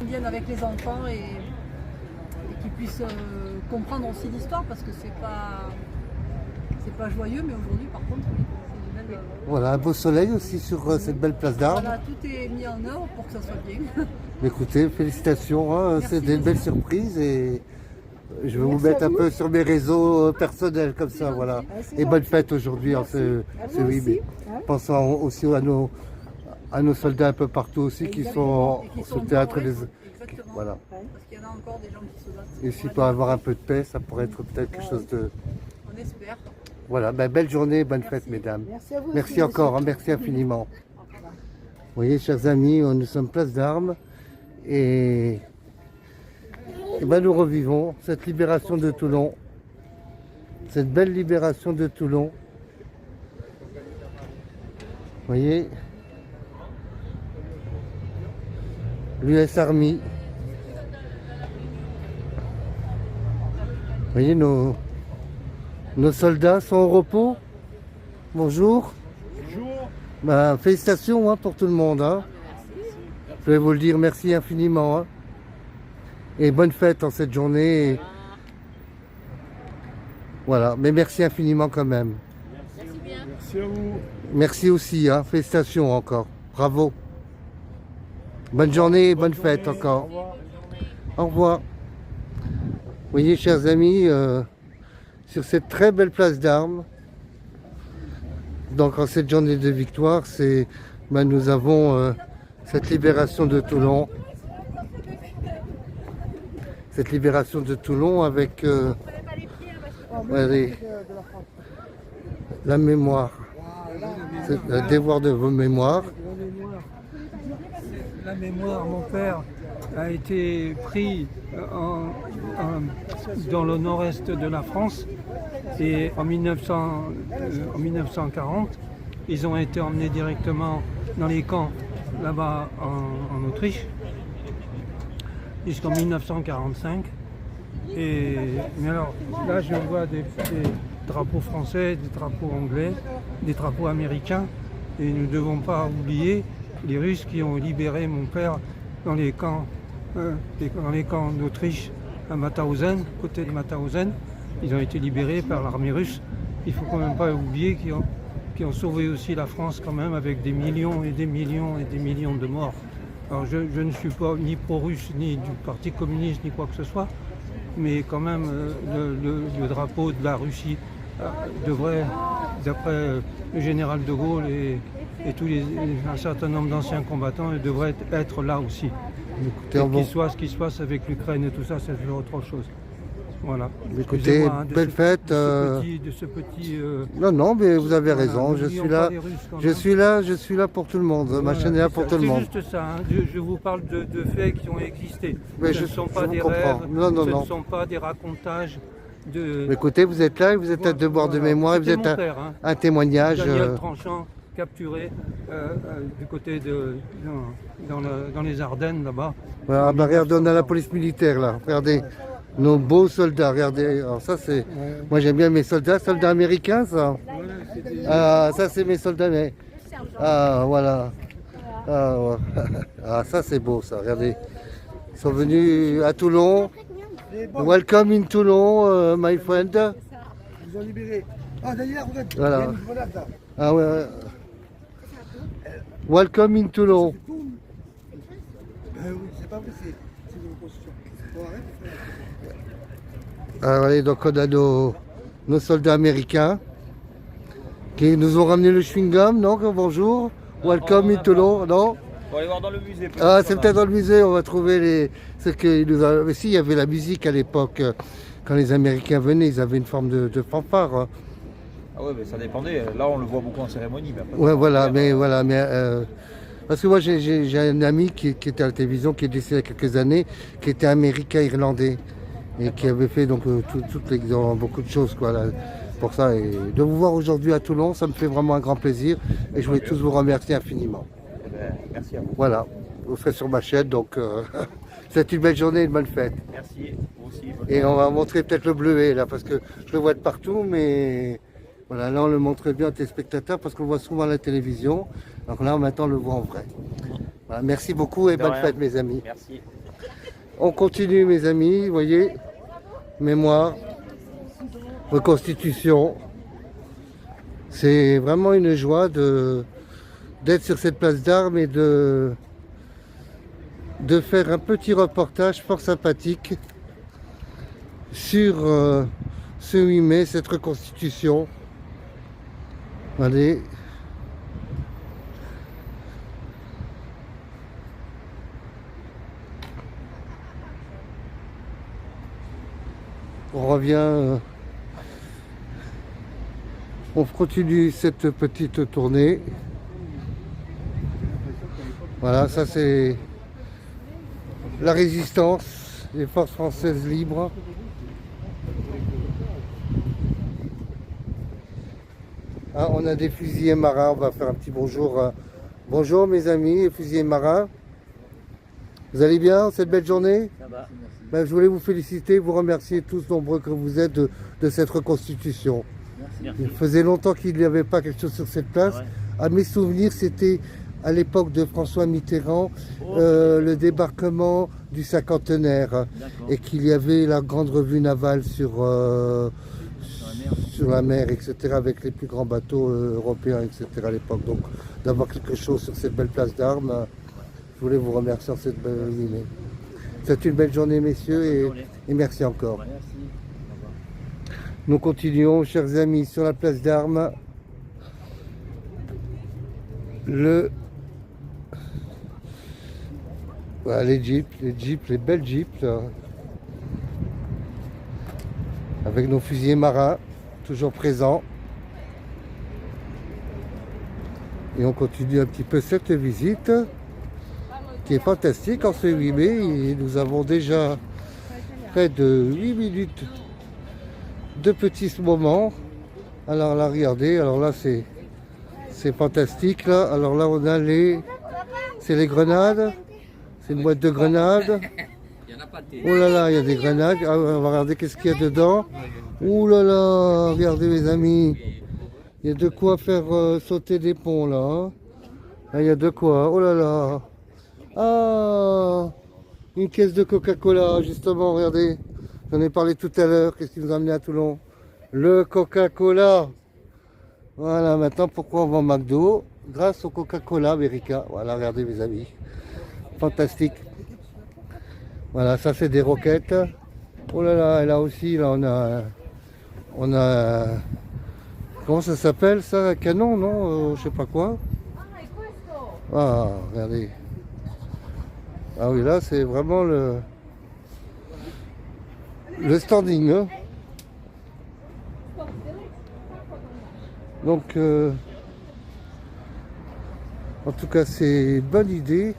viennent avec les enfants et qu'ils puissent comprendre aussi l'histoire parce que c'est pas joyeux, mais aujourd'hui par contre c'est une belle. Voilà, un beau soleil aussi sur cette belle place d'Armes. Voilà, tout est mis en œuvre pour que ça soit bien. Écoutez, félicitations, hein, c'est des belles surprises et je vais vous mettre un peu sur mes réseaux personnels comme ça, voilà. Et bonne fête aujourd'hui, en ce 8 mai. Pensant aussi à nos soldats un peu partout aussi qui sont sur le théâtre. Exactement. Voilà. Parce qu'il y en a encore des gens qui se battent. Et s'il peut avoir un peu de paix, ça pourrait être peut-être quelque chose de... On espère. Voilà, ben, belle journée, bonne fête mesdames. Merci à vous. Merci encore, hein, merci infiniment. Vous voyez, chers amis, nous sommes place d'Armes et ben, nous revivons cette libération de Toulon, cette belle libération de Toulon. Vous voyez, l'US Army. Vous voyez, nos soldats sont au repos. Bonjour. Bonjour. Ben, félicitations, hein, pour tout le monde. Hein. Je vais vous le dire, merci infiniment. Hein. Et bonne fête en cette journée. Voilà, mais merci infiniment quand même. Merci à vous. Merci aussi, hein. Félicitations encore. Bravo. Bonne journée et bonne fête encore. Au revoir. Au revoir. Vous voyez, chers amis, sur cette très belle place d'Armes, donc en cette journée de victoire, nous avons cette libération de Toulon. Cette libération de Toulon avec allez, la mémoire. C'est le devoir de vos mémoires. La mémoire, mon père a été pris dans le nord-est de la France et en 1940, ils ont été emmenés directement dans les camps là-bas en Autriche jusqu'en 1945. Mais alors là, je vois des drapeaux français, des drapeaux anglais, des drapeaux américains et nous ne devons pas oublier les Russes qui ont libéré mon père dans les camps d'Autriche à Mauthausen, côté de Mauthausen. Ils ont été libérés par l'armée russe. Il ne faut quand même pas oublier qu'ils ont sauvé aussi la France quand même avec des millions et des millions et des millions de morts. Alors je ne suis pas ni pro-russe, ni du Parti communiste, ni quoi que ce soit, mais quand même le drapeau de la Russie devrait, d'après le général de Gaulle et un certain nombre d'anciens combattants, devrait être là aussi. Écoutez, Ce qui se passe avec l'Ukraine et tout ça, c'est autre chose. Voilà. Écoutez, belle fête. Non, mais vous avez raison. Je suis là pour tout le monde. Voilà, ma chaîne est là pour tout le monde. C'est juste ça. Hein. Je vous parle de faits qui ont existé. Mais ce ne sont pas des comprends. rêves, Non. ne sont pas des racontages. Mais écoutez, vous êtes là, vous êtes un devoir de mémoire, et vous êtes un témoignage. Daniel Tranchant, capturé du côté dans les Ardennes là-bas. Voilà, regardez, on a la police militaire là. Regardez, nos beaux soldats. Regardez, alors ça c'est. Moi j'aime bien mes soldats américains, ça. Ah, ça c'est mes soldats. Ah, voilà. Ah, ça c'est beau, ça. Regardez, ils sont venus à Toulon. Welcome in Toulon, my friend. Ils ont libéré. Ah, d'ailleurs, regarde, Voilà. il y a une grenade là. Ah ouais. Welcome in Toulon. Oui, c'est pas vrai, c'est une reconstruction. Bon, arrête, Alors, allez, donc on a nos soldats américains qui nous ont ramené le chewing-gum, non? Bonjour. Welcome in Toulon, non? On va aller voir dans le musée. Ah, c'est peut-être dans le musée, on va trouver ce qu'ils nous ont... Mais si, il y avait la musique à l'époque. Quand les Américains venaient, ils avaient une forme de fanfare. Hein. Ah ouais, mais ça dépendait. Là, on le voit beaucoup en cérémonie. Mais après, Ouais, voilà, parce que moi, j'ai un ami qui était à la télévision, qui est décédé il y a quelques années, qui était américain-irlandais et qui avait fait donc beaucoup de choses, quoi, là, pour ça. Et de vous voir aujourd'hui à Toulon, ça me fait vraiment un grand plaisir et je voulais tous vous remercier infiniment. merci à vous. Voilà, vous serez sur ma chaîne, donc c'est une belle journée et une bonne fête. Merci, vous aussi. Et on va montrer peut-être le bleuet là, parce que je le vois de partout, mais voilà, là on le montre bien aux téléspectateurs parce qu'on le voit souvent à la télévision. Donc là maintenant on le voit en vrai. Voilà, merci beaucoup et bonne fête mes amis. Merci. On continue mes amis, vous voyez, mémoire, reconstitution. C'est vraiment une joie d'être sur cette place d'Armes et de faire un petit reportage fort sympathique sur ce 8 mai, cette reconstitution. Allez. On revient, on continue cette petite tournée. Voilà, ça c'est la résistance, les forces françaises libres. Ah, on a des fusiliers marins, on va faire un petit bonjour. Bonjour mes amis, les fusiliers marins. Vous allez bien cette belle journée? Ça va. Ben, je voulais vous féliciter, vous remercier tous nombreux que vous êtes de cette reconstitution. Merci. Il faisait longtemps qu'il n'y avait pas quelque chose sur cette place. Ouais. À mes souvenirs, c'était à l'époque de François Mitterrand, le débarquement du cinquantenaire, D'accord. et qu'il y avait la grande revue navale sur la mer, etc., avec les plus grands bateaux européens, etc. à l'époque. Donc d'avoir quelque chose sur cette belle place d'Armes, je voulais vous remercier en cette belle journée. C'est une belle journée, messieurs, et merci encore. Merci. Nous continuons, chers amis, sur la place d'Armes. Voilà, les jeeps, les belles jeeps, là. Avec nos fusiliers marins, toujours présents. Et on continue un petit peu cette visite, qui est fantastique en ce 8 mai. Et nous avons déjà près de 8 minutes de petits moments. Alors là, regardez, alors là c'est fantastique là. Alors là on a c'est les grenades, c'est une boîte de grenades. Oh là là, il y a des grenades. Ah, on va regarder qu'est-ce qu'il y a dedans. Oh là là, regardez mes amis, il y a de quoi faire sauter des ponts là. Hein. Là, il y a de quoi. Oh là là. Ah, une caisse de Coca-Cola justement. Regardez. J'en ai parlé tout à l'heure, qu'est-ce qui nous a amené à Toulon? Le Coca-Cola. Voilà, maintenant pourquoi on vend McDo? Grâce au Coca-Cola America. Voilà, regardez mes amis. Fantastique. Voilà, ça c'est des roquettes. Oh là là, et là aussi, là on a comment ça s'appelle ça? Un canon, non? Je sais pas quoi. Ah, regardez. Ah oui, là c'est vraiment le standing. Hein. Donc, en tout cas, c'est une bonne idée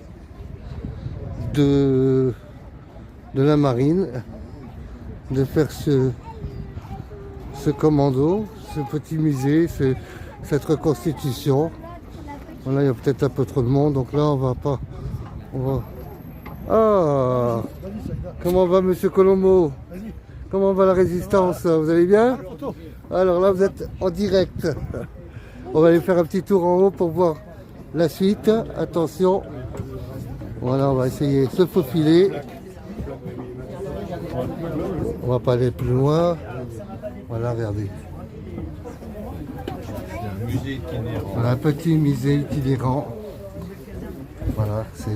de la marine de faire ce commando, ce petit musée, cette reconstitution. Voilà, il y a peut-être un peu trop de monde, donc là, on va pas... Ah, comment va Monsieur Colombo? Comment va la résistance? Vous allez bien? Alors là, vous êtes en direct. On va aller faire un petit tour en haut pour voir la suite. Attention. Voilà, on va essayer de se faufiler. On va pas aller plus loin. Voilà, regardez. Voilà, un petit musée itinérant. Voilà, c'est...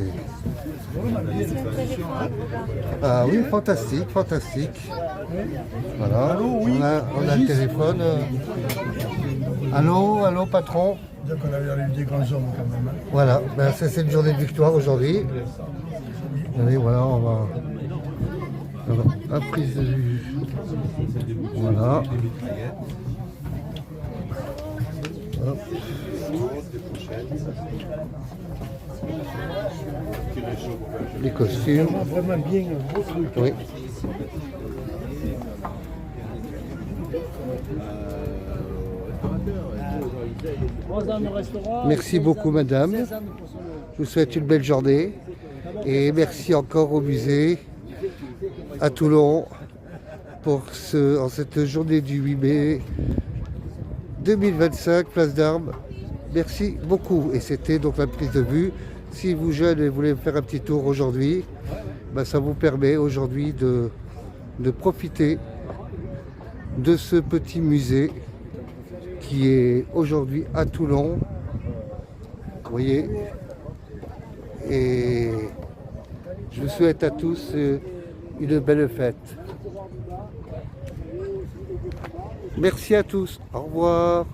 Ah oui, fantastique, fantastique. Voilà, on a le téléphone. Allô, patron. Dire qu'on avait eu des grands hommes quand même. Hein. Voilà, ben, c'est une journée de victoire aujourd'hui. Allez, voilà, on va... Un prise de vue. Voilà. Hop. Les costumes. Vraiment bien, un beau truc. Oui. Merci beaucoup madame. Je vous souhaite une belle journée. Et merci encore au musée à Toulon pour en cette journée du 8 mai 2025, place d'Armes. Merci beaucoup. Et c'était donc la prise de vue. Si vous jeunes et voulez faire un petit tour aujourd'hui, bah, ça vous permet aujourd'hui de profiter de ce petit musée qui est aujourd'hui à Toulon. Vous voyez, et je vous souhaite à tous une belle fête. Merci à tous. Au revoir.